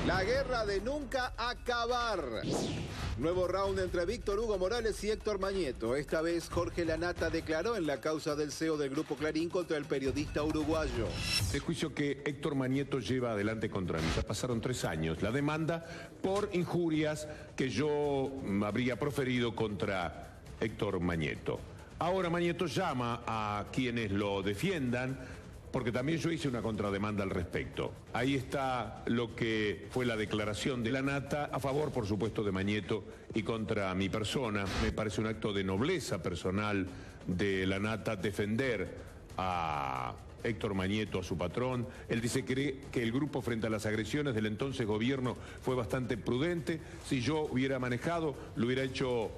La guerra de nunca acabar. Nuevo round entre Víctor Hugo Morales y Héctor Mañeto. Esta vez Jorge Lanata declaró en la causa del CEO del Grupo Clarín contra el periodista uruguayo. El juicio que Héctor Mañeto lleva adelante contra mí. Ya pasaron 3 años. La demanda por injurias que yo habría proferido contra Héctor Mañeto. Ahora Mañeto llama a quienes lo defiendan, porque también yo hice una contrademanda al respecto. Ahí está lo que fue la declaración de Lanata, a favor, por supuesto, de Mañeto y contra mi persona. Me parece un acto de nobleza personal de Lanata defender a Héctor Mañeto, a su patrón. Él dice que el grupo frente a las agresiones del entonces gobierno fue bastante prudente. Si yo hubiera manejado, lo hubiera hecho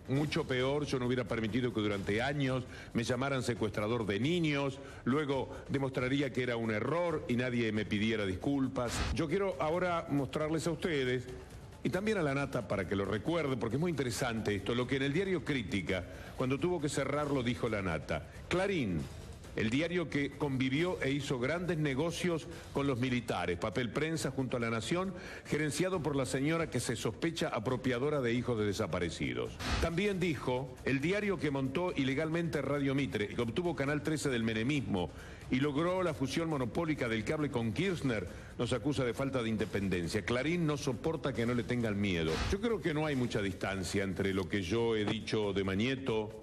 mucho peor. Yo no hubiera permitido que durante años me llamaran secuestrador de niños. Luego demostraría que era un error y nadie me pidiera disculpas. Yo quiero ahora mostrarles a ustedes y también a Lanata para que lo recuerde, porque es muy interesante esto. Lo que en el diario Crítica, cuando tuvo que cerrarlo, dijo Lanata. Clarín, el diario que convivió e hizo grandes negocios con los militares, papel prensa junto a La Nación, gerenciado por la señora que se sospecha apropiadora de hijos de desaparecidos. También dijo, el diario que montó ilegalmente Radio Mitre y que obtuvo Canal 13 del menemismo y logró la fusión monopólica del cable con Kirchner, nos acusa de falta de independencia. Clarín no soporta que no le tengan miedo. Yo creo que no hay mucha distancia entre lo que yo he dicho de Mañeto.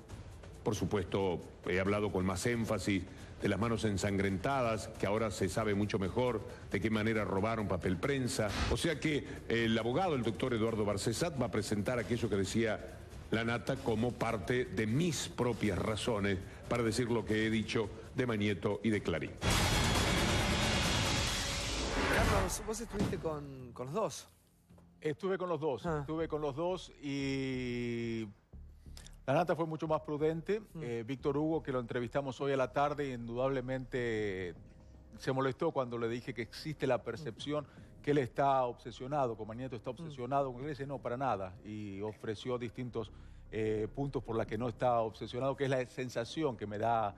Por supuesto, he hablado con más énfasis de las manos ensangrentadas, que ahora se sabe mucho mejor de qué manera robaron papel prensa. O sea que el abogado, el doctor Eduardo Barcesat, va a presentar aquello que decía Lanata como parte de mis propias razones para decir lo que he dicho de Mañeto y de Clarín. Carlos, vos estuviste con los dos. Estuve con los dos y Lanata fue mucho más prudente. Víctor Hugo, que lo entrevistamos hoy a la tarde, indudablemente se molestó cuando le dije que existe la percepción que él está obsesionado, con Mañeto está obsesionado con él. Dice, no, para nada. Y ofreció distintos puntos por los que no está obsesionado, que es la sensación que me da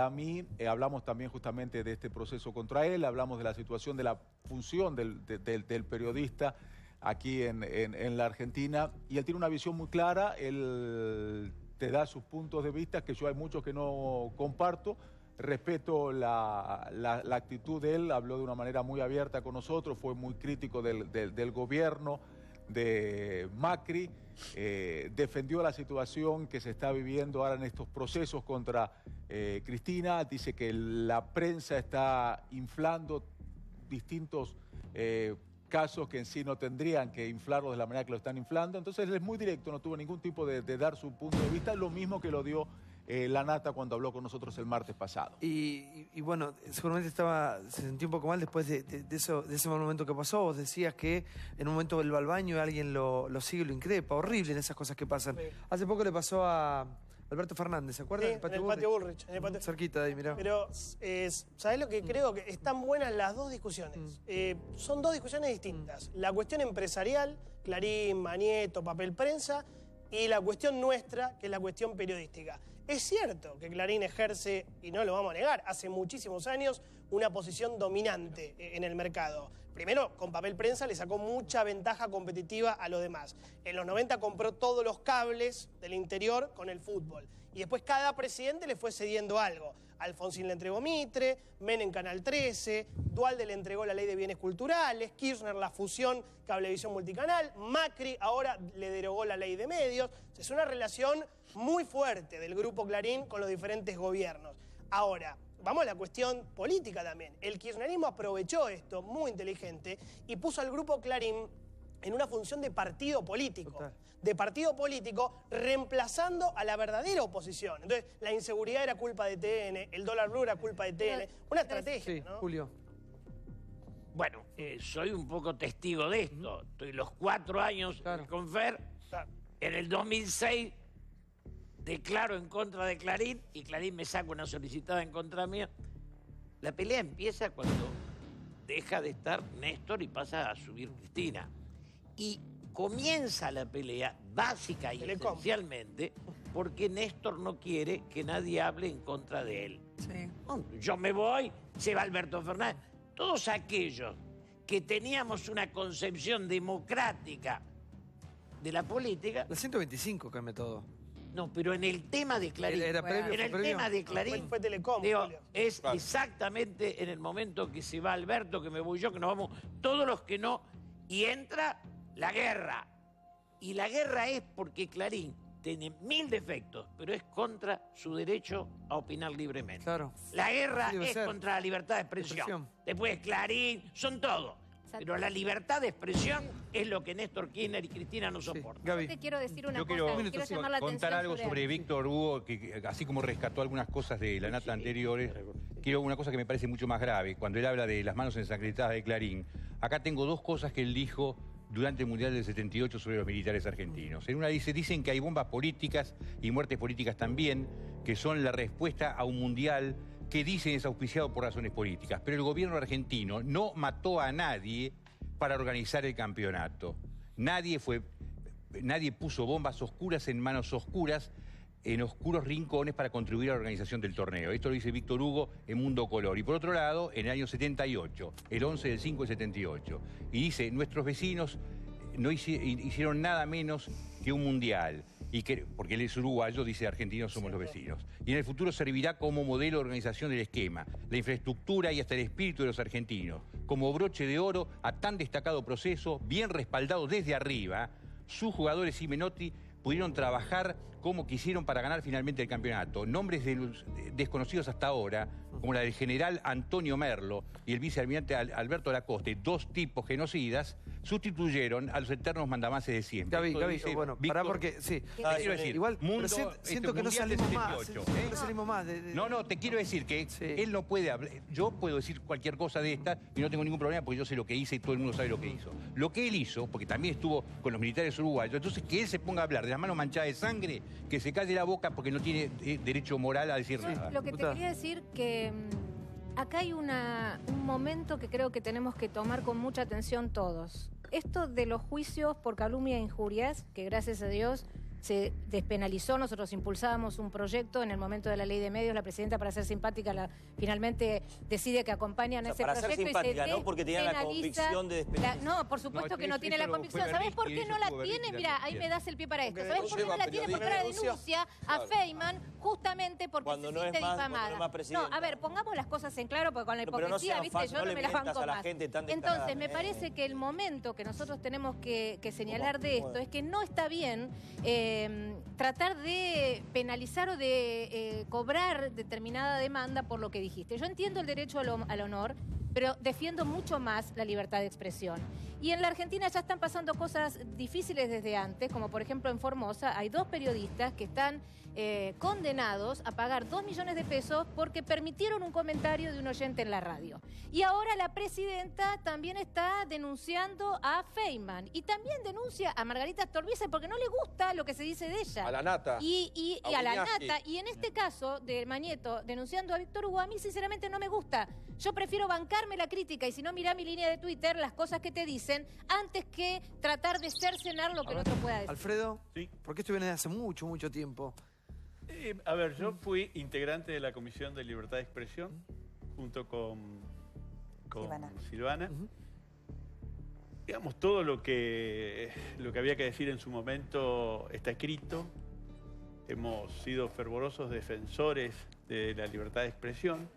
a mí. Hablamos también justamente de este proceso contra él, hablamos de la situación de la función del periodista aquí en la Argentina, y él tiene una visión muy clara. Él te da sus puntos de vista, que yo hay muchos que no comparto. Respeto la actitud de él, habló de una manera muy abierta con nosotros, fue muy crítico del gobierno de Macri, defendió la situación que se está viviendo ahora en estos procesos contra Cristina. Dice que la prensa está inflando distintos casos que en sí no tendrían que inflarlos de la manera que lo están inflando. Entonces él es muy directo, no tuvo ningún tipo de dar su punto de vista, lo mismo que lo dio Lanata cuando habló con nosotros el martes pasado. Y bueno, seguramente se sentía un poco mal después de ese mal momento que pasó. Vos decías que en un momento él va al baño y alguien lo sigue y lo increpa. Horrible en esas cosas que pasan. Sí. Hace poco le pasó a Alberto Fernández, ¿se acuerdan? Sí, en el patio Bullrich. Cerquita de ahí, mirá. Pero, ¿sabés lo que creo? Que están buenas las dos discusiones. Son dos discusiones distintas. La cuestión empresarial, Clarín, Mañeto, papel prensa, y la cuestión nuestra, que es la cuestión periodística. Es cierto que Clarín ejerce, y no lo vamos a negar, hace muchísimos años una posición dominante en el mercado. Primero, con papel prensa le sacó mucha ventaja competitiva a los demás. En los 90 compró todos los cables del interior con el fútbol. Y después cada presidente le fue cediendo algo. Alfonsín le entregó Mitre, Menem Canal 13, Duhalde le entregó la Ley de Bienes Culturales, Kirchner la fusión Cablevisión Multicanal, Macri ahora le derogó la Ley de Medios. Es una relación muy fuerte del Grupo Clarín con los diferentes gobiernos. Ahora, vamos a la cuestión política también. El kirchnerismo aprovechó esto, muy inteligente, y puso al Grupo Clarín en una función de partido político. Total. De partido político, reemplazando a la verdadera oposición. Entonces, la inseguridad era culpa de TN, el dólar blue era culpa de TN. Una estrategia, sí, ¿no? Julio. Bueno, soy un poco testigo de esto. Estoy los 4 años en Confer. Claro. En el 2006 declaro en contra de Clarín y Clarín me saca una solicitada en contra mía. La pelea empieza cuando deja de estar Néstor y pasa a subir Cristina. Y comienza la pelea básica y esencialmente porque Néstor no quiere que nadie hable en contra de él. Sí. Yo me voy, se va Alberto Fernández. Todos aquellos que teníamos una concepción democrática de la política. La 125 cambia todo. No, pero en el tema de Clarín. ¿Era previo? En el ¿Fue previo? tema de Clarín. Fue Telecom, digo, Julio. es exactamente en el momento que se va Alberto, que me voy yo, que nos vamos todos los que no. Y entra la guerra. Y la guerra es porque Clarín tiene 1000 defectos, pero es contra su derecho a opinar libremente. Claro. La guerra Sí, debe es ser. contra la libertad de expresión. Después Clarín, son todo. Exacto. Pero la libertad de expresión es lo que Néstor Kirchner y Cristina no soportan. Gaby. Te quiero decir una Yo cosa, quiero quiero llamar la contar atención algo sobre Víctor Hugo, que así como rescató algunas cosas de la nata anteriores, quiero una cosa que me parece mucho más grave. Cuando él habla de las manos ensangrentadas de Clarín, acá tengo dos cosas que él dijo durante el Mundial del 78 sobre los militares argentinos. En una dicen que hay bombas políticas y muertes políticas también, que son la respuesta a un Mundial que dicen es auspiciado por razones políticas. Pero el gobierno argentino no mató a nadie para organizar el campeonato. Nadie puso bombas oscuras en manos oscuras, en oscuros rincones para contribuir a la organización del torneo. Esto lo dice Víctor Hugo en Mundo Color. Y por otro lado, en el año 78, el 11 del 5 del 78, y dice, nuestros vecinos no hicieron nada menos que un mundial. Porque él es uruguayo, dice argentinos somos los vecinos. Y en el futuro servirá como modelo de organización del esquema, la infraestructura y hasta el espíritu de los argentinos. Como broche de oro a tan destacado proceso, bien respaldado desde arriba, sus jugadores y Menotti pudieron trabajar como quisieron para ganar finalmente el campeonato. Nombres desconocidos hasta ahora, como la del general Antonio Merlo y el vicealmirante Alberto Lacoste, dos tipos genocidas, sustituyeron a los eternos mandamases de siempre. Gaby, bueno, pará porque, sí. Quiero decir, Igual, mundo, pero siento que no Mundial del salimos más. 78, Siento que salimos más. No, te quiero decir que él no puede hablar. Yo puedo decir cualquier cosa de esta y no tengo ningún problema porque yo sé lo que hice y todo el mundo sabe lo que hizo. Lo que él hizo, porque también estuvo con los militares uruguayos, entonces que él se ponga a hablar de las manos manchadas de sangre, que se calle la boca porque no tiene derecho moral a decir nada. Lo que te quería decir que acá hay un momento que creo que tenemos que tomar con mucha atención todos. Esto de los juicios por calumnia e injurias, que gracias a Dios se despenalizó, nosotros impulsábamos un proyecto en el momento de la ley de medios, la presidenta para ser simpática finalmente decide que acompañan ese para proyecto ser simpática, y se no porque tenían la despenaliza convicción de despenalizar. No, por supuesto que no tiene la convicción. ¿Sabés por qué no la tiene? Mira, ahí me das el pie para esto. ¿Sabés por qué no la tiene? Porque ahora denuncia a Feynman justamente porque se siente difamada. No, a ver, pongamos las cosas en claro, porque con la hipocresía, viste, yo no me la banco más. Entonces, me parece que el momento que nosotros tenemos que señalar de esto es que no está bien tratar de penalizar o de cobrar determinada demanda por lo que dijiste. Yo entiendo el derecho al honor, pero defiendo mucho más la libertad de expresión. Y en la Argentina ya están pasando cosas difíciles desde antes, como por ejemplo en Formosa hay 2 periodistas que están condenados a pagar 2 millones de pesos porque permitieron un comentario de un oyente en la radio. Y ahora la presidenta también está denunciando a Feynman y también denuncia a Margarita Stolbizer porque no le gusta lo que se dice de ella. A la nata. Y a la nata. Y en este caso de Mañeto denunciando a Víctor Hugo, a mí sinceramente no me gusta. Yo prefiero bancarme la crítica y si no, mirá mi línea de Twitter, las cosas que te dicen, antes que tratar de cercenar lo que el otro pueda decir. Alfredo, sí. Porque esto viene de hace mucho tiempo. A ver, yo fui integrante de la Comisión de Libertad de Expresión junto con Silvana. Digamos, todo lo que había que decir en su momento está escrito. Hemos sido fervorosos defensores de la libertad de expresión.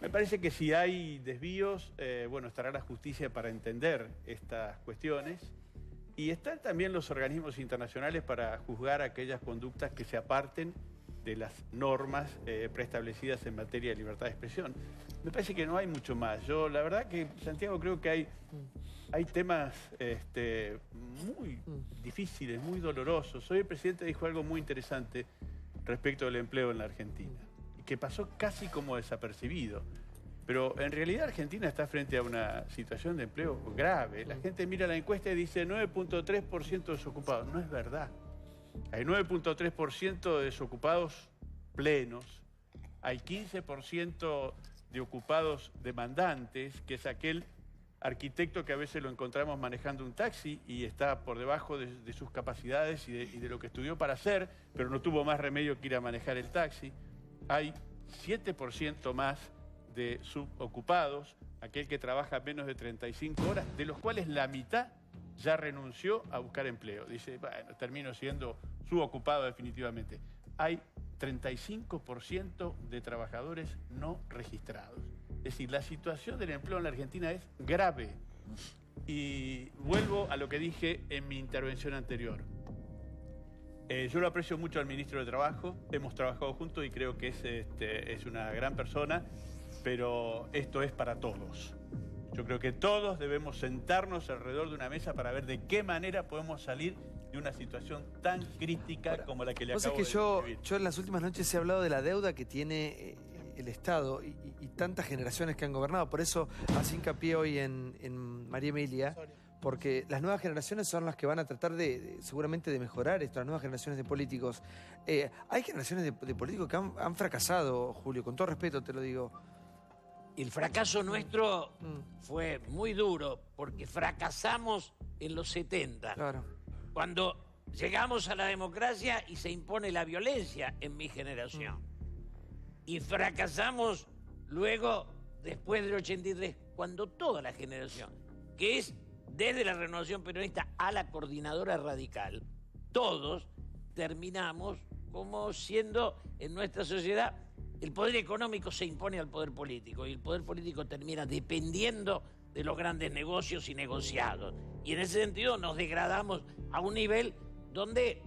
Me parece que si hay desvíos, bueno, estará la justicia para entender estas cuestiones. Y están también los organismos internacionales para juzgar aquellas conductas que se aparten de las normas preestablecidas en materia de libertad de expresión. Me parece que no hay mucho más. Yo, la verdad que, Santiago, creo que hay temas muy difíciles, muy dolorosos. Hoy el presidente dijo algo muy interesante respecto del empleo en la Argentina, y que pasó casi como desapercibido. Pero en realidad Argentina está frente a una situación de empleo grave. La gente mira la encuesta y dice 9.3% desocupados. No es verdad. Hay 9.3% de desocupados plenos. Hay 15% de ocupados demandantes, que es aquel arquitecto que a veces lo encontramos manejando un taxi y está por debajo de sus capacidades y de lo que estudió para hacer, pero no tuvo más remedio que ir a manejar el taxi. Hay 7% más de subocupados, aquel que trabaja menos de 35 horas, de los cuales la mitad ya renunció a buscar empleo. Dice, bueno, termino siendo subocupado definitivamente. Hay 35% de trabajadores no registrados. Es decir, la situación del empleo en la Argentina es grave. Y vuelvo a lo que dije en mi intervención anterior. Yo lo aprecio mucho al ministro de Trabajo, hemos trabajado juntos y creo que es una gran persona, pero esto es para todos. Yo creo que todos debemos sentarnos alrededor de una mesa para ver de qué manera podemos salir de una situación tan crítica como la que le acabo de describir. Yo en las últimas noches he hablado de la deuda que tiene el Estado y tantas generaciones que han gobernado. Por eso hace hincapié hoy en María Emilia, porque las nuevas generaciones son las que van a tratar seguramente de mejorar esto, las nuevas generaciones de políticos. Hay generaciones de políticos que han fracasado, Julio, con todo respeto te lo digo. El fracaso nuestro fue muy duro, porque fracasamos en los 70. Claro. Cuando llegamos a la democracia y se impone la violencia en mi generación. Y fracasamos luego, después del 83, cuando toda la generación, que es desde la Renovación Peronista a la Coordinadora Radical, todos terminamos como siendo en nuestra sociedad, el poder económico se impone al poder político y el poder político termina dependiendo de los grandes negocios y negociados. Y en ese sentido nos degradamos a un nivel donde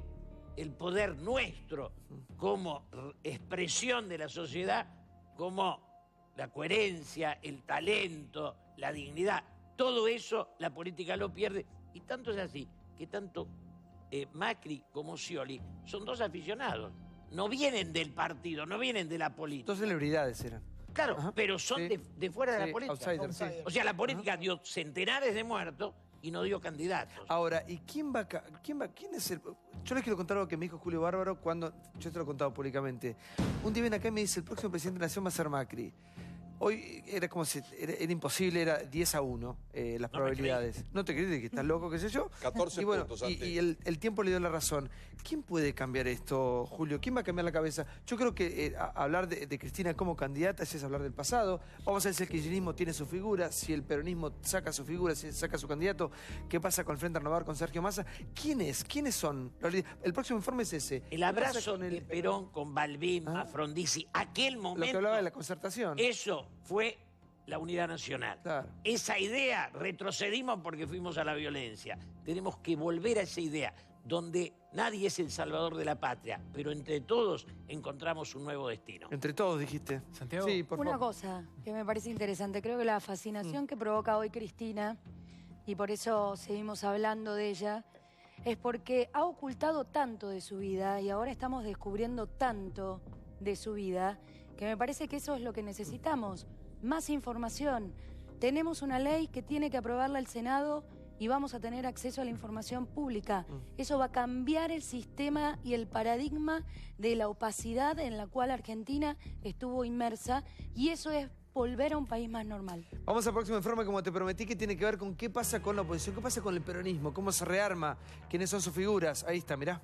el poder nuestro como expresión de la sociedad, como la coherencia, el talento, la dignidad, todo eso la política lo pierde. Y tanto es así que tanto Macri como Scioli son dos aficionados. No vienen del partido, no vienen de la política. Dos celebridades eran. Claro, pero son de fuera de la política. Outsider. O sea, la política dio centenares de muertos y no dio candidatos. Ahora, ¿y quién es el...? Yo les quiero contar algo que me dijo Julio Bárbaro cuando... Yo te lo he contado públicamente. Un día viene acá y me dice, el próximo presidente de la Nación va a ser Macri. Hoy era como si... Era imposible, era 10-1 las probabilidades. No te crees que estás loco, qué sé yo. 14 y bueno, puntos. Y el tiempo le dio la razón. ¿Quién puede cambiar esto, Julio? ¿Quién va a cambiar la cabeza? Yo creo que hablar de Cristina como candidata es hablar del pasado. Vamos a ver si el kirchnerismo tiene su figura, si el peronismo saca su figura, si saca su candidato. ¿Qué pasa con el Frente Renovar, con Sergio Massa? ¿Quiénes son? El próximo informe es ese. El abrazo de Perón con Balbín, Frondizi, aquel momento... Lo que hablaba de la concertación. Eso fue la unidad nacional. Claro. Esa idea, retrocedimos porque fuimos a la violencia. Tenemos que volver a esa idea, donde nadie es el salvador de la patria, pero entre todos encontramos un nuevo destino. Entre todos, dijiste. Santiago. Sí, por Una favor. cosa que me parece interesante, creo que la fascinación que provoca hoy Cristina, y por eso seguimos hablando de ella, es porque ha ocultado tanto de su vida y ahora estamos descubriendo tanto de su vida, que me parece que eso es lo que necesitamos. Más información. Tenemos una ley que tiene que aprobarla el Senado y vamos a tener acceso a la información pública. Eso va a cambiar el sistema y el paradigma de la opacidad en la cual Argentina estuvo inmersa, y eso es volver a un país más normal. Vamos al próximo informe, como te prometí, que tiene que ver con qué pasa con la oposición, qué pasa con el peronismo, cómo se rearma, quiénes son sus figuras. Ahí está, mirá.